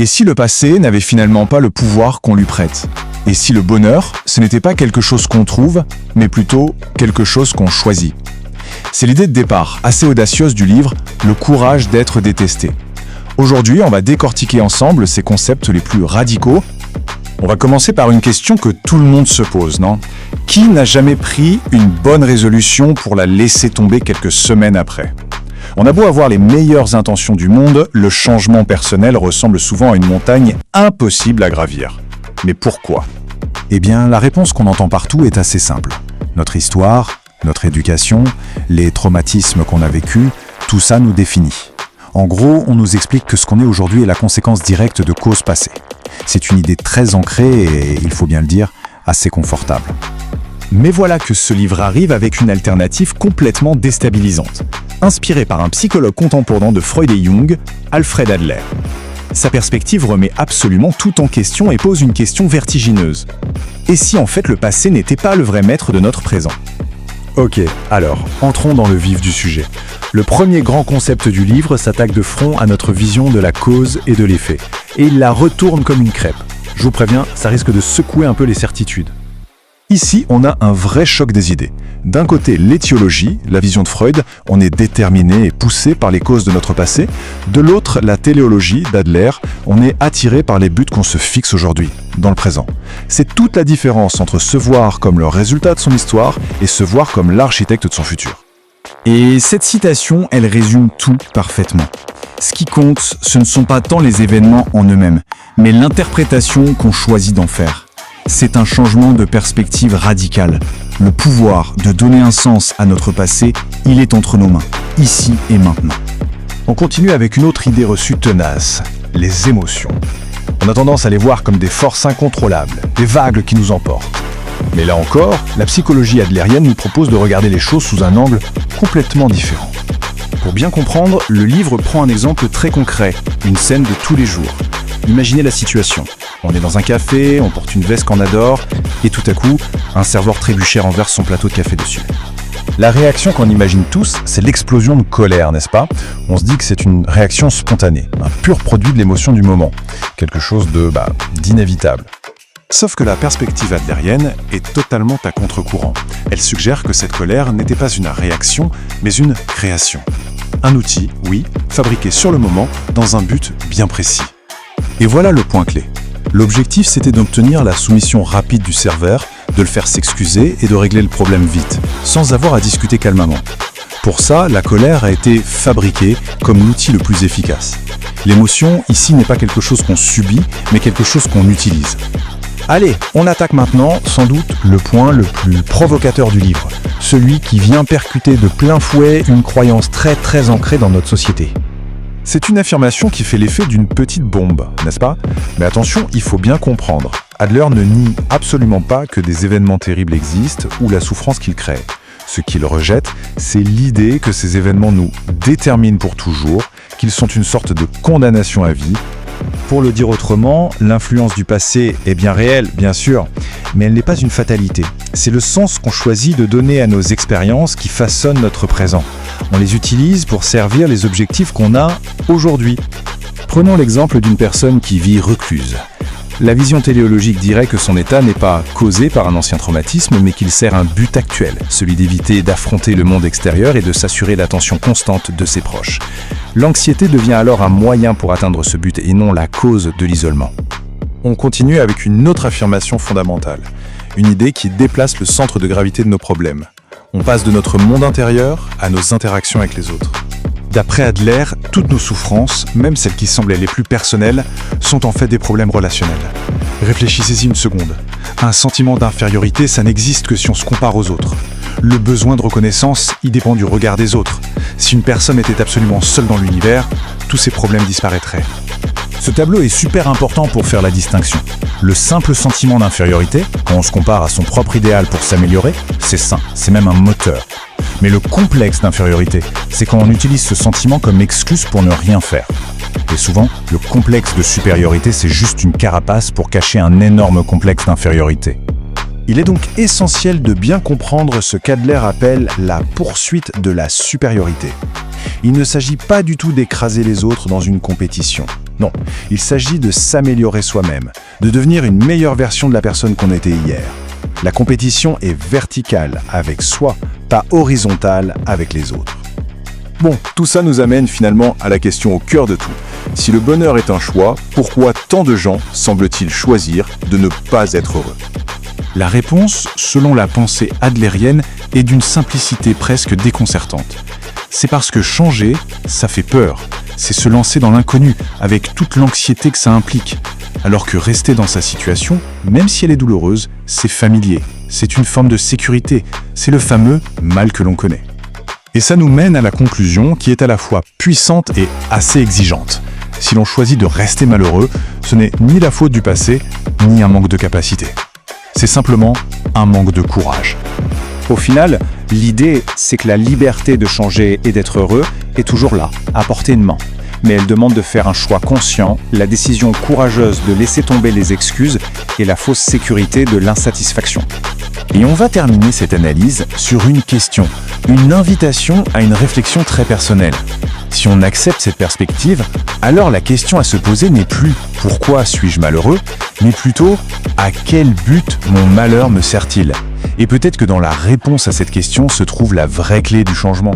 Et si le passé n'avait finalement pas le pouvoir qu'on lui prête? Et si le bonheur, ce n'était pas quelque chose qu'on trouve, mais plutôt quelque chose qu'on choisit? C'est l'idée de départ, assez audacieuse du livre « Le courage d'être détesté ». Aujourd'hui, on va décortiquer ensemble ces concepts les plus radicaux. On va commencer par une question que tout le monde se pose, non? Qui n'a jamais pris une bonne résolution pour la laisser tomber quelques semaines après? On a beau avoir les meilleures intentions du monde, le changement personnel ressemble souvent à une montagne impossible à gravir. Mais pourquoi? Eh bien, la réponse qu'on entend partout est assez simple. Notre histoire, notre éducation, les traumatismes qu'on a vécus, tout ça nous définit. En gros, on nous explique que ce qu'on est aujourd'hui est la conséquence directe de causes passées. C'est une idée très ancrée et, il faut bien le dire, assez confortable. Mais voilà que ce livre arrive avec une alternative complètement déstabilisante. Inspiré par un psychologue contemporain de Freud et Jung, Alfred Adler. Sa perspective remet absolument tout en question et pose une question vertigineuse. Et si en fait le passé n'était pas le vrai maître de notre présent? Ok, alors, entrons dans le vif du sujet. Le premier grand concept du livre s'attaque de front à notre vision de la cause et de l'effet, et il la retourne comme une crêpe. Je vous préviens, ça risque de secouer un peu les certitudes. Ici, on a un vrai choc des idées. D'un côté, l'étiologie, la vision de Freud, on est déterminé et poussé par les causes de notre passé. De l'autre, la téléologie d'Adler, on est attiré par les buts qu'on se fixe aujourd'hui, dans le présent. C'est toute la différence entre se voir comme le résultat de son histoire et se voir comme l'architecte de son futur. Et cette citation, elle résume tout parfaitement. Ce qui compte, ce ne sont pas tant les événements en eux-mêmes, mais l'interprétation qu'on choisit d'en faire. C'est un changement de perspective radical. Le pouvoir de donner un sens à notre passé, il est entre nos mains, ici et maintenant. On continue avec une autre idée reçue tenace, les émotions. On a tendance à les voir comme des forces incontrôlables, des vagues qui nous emportent. Mais là encore, la psychologie adlérienne nous propose de regarder les choses sous un angle complètement différent. Pour bien comprendre, le livre prend un exemple très concret, une scène de tous les jours. Imaginez la situation. On est dans un café, on porte une veste qu'on adore, et tout à coup, un serveur trébuchère renverse son plateau de café dessus. La réaction qu'on imagine tous, c'est l'explosion de colère, n'est-ce pas? On se dit que c'est une réaction spontanée, un pur produit de l'émotion du moment, quelque chose d'inévitable. Sauf que la perspective adlérienne est totalement à contre-courant. Elle suggère que cette colère n'était pas une réaction, mais une création. Un outil, oui, fabriqué sur le moment, dans un but bien précis. Et voilà le point clé. L'objectif, c'était d'obtenir la soumission rapide du serveur, de le faire s'excuser et de régler le problème vite, sans avoir à discuter calmement. Pour ça, la colère a été fabriquée comme l'outil le plus efficace. L'émotion, ici, n'est pas quelque chose qu'on subit, mais quelque chose qu'on utilise. Allez, on attaque maintenant, sans doute, le point le plus provocateur du livre, celui qui vient percuter de plein fouet une croyance très ancrée dans notre société. C'est une affirmation qui fait l'effet d'une petite bombe, n'est-ce pas? Mais attention, il faut bien comprendre. Adler ne nie absolument pas que des événements terribles existent ou la souffrance qu'ils créent. Ce qu'il rejette, c'est l'idée que ces événements nous déterminent pour toujours, qu'ils sont une sorte de condamnation à vie. Pour le dire autrement, l'influence du passé est bien réelle, bien sûr, mais elle n'est pas une fatalité. C'est le sens qu'on choisit de donner à nos expériences qui façonnent notre présent. On les utilise pour servir les objectifs qu'on a aujourd'hui. Prenons l'exemple d'une personne qui vit recluse. La vision téléologique dirait que son état n'est pas causé par un ancien traumatisme, mais qu'il sert un but actuel, celui d'éviter d'affronter le monde extérieur et de s'assurer l'attention constante de ses proches. L'anxiété devient alors un moyen pour atteindre ce but et non la cause de l'isolement. On continue avec une autre affirmation fondamentale, une idée qui déplace le centre de gravité de nos problèmes. On passe de notre monde intérieur à nos interactions avec les autres. D'après Adler, toutes nos souffrances, même celles qui semblaient les plus personnelles, sont en fait des problèmes relationnels. Réfléchissez-y une seconde. Un sentiment d'infériorité, ça n'existe que si on se compare aux autres. Le besoin de reconnaissance, il dépend du regard des autres. Si une personne était absolument seule dans l'univers, tous ces problèmes disparaîtraient. Ce tableau est super important pour faire la distinction. Le simple sentiment d'infériorité, quand on se compare à son propre idéal pour s'améliorer, c'est sain, c'est même un moteur. Mais le complexe d'infériorité, c'est quand on utilise ce sentiment comme excuse pour ne rien faire. Et souvent, le complexe de supériorité, c'est juste une carapace pour cacher un énorme complexe d'infériorité. Il est donc essentiel de bien comprendre ce qu'Adler appelle la poursuite de la supériorité. Il ne s'agit pas du tout d'écraser les autres dans une compétition. Non, il s'agit de s'améliorer soi-même, de devenir une meilleure version de la personne qu'on était hier. La compétition est verticale avec soi, pas horizontale avec les autres. Bon, tout ça nous amène finalement à la question au cœur de tout. Si le bonheur est un choix, pourquoi tant de gens semblent-ils choisir de ne pas être heureux? La réponse, selon la pensée adlérienne, est d'une simplicité presque déconcertante. C'est parce que changer, ça fait peur. C'est se lancer dans l'inconnu, avec toute l'anxiété que ça implique. Alors que rester dans sa situation, même si elle est douloureuse, c'est familier. C'est une forme de sécurité. C'est le fameux mal que l'on connaît. Et ça nous mène à la conclusion qui est à la fois puissante et assez exigeante. Si l'on choisit de rester malheureux, ce n'est ni la faute du passé, ni un manque de capacité. C'est simplement un manque de courage. Au final, l'idée, c'est que la liberté de changer et d'être heureux est toujours là, à portée de main. Mais elle demande de faire un choix conscient, la décision courageuse de laisser tomber les excuses et la fausse sécurité de l'insatisfaction. Et on va terminer cette analyse sur une question, une invitation à une réflexion très personnelle. Si on accepte cette perspective, alors la question à se poser n'est plus « pourquoi suis-je malheureux ?», mais plutôt « à quel but mon malheur me sert-il ?» Et peut-être que dans la réponse à cette question se trouve la vraie clé du changement.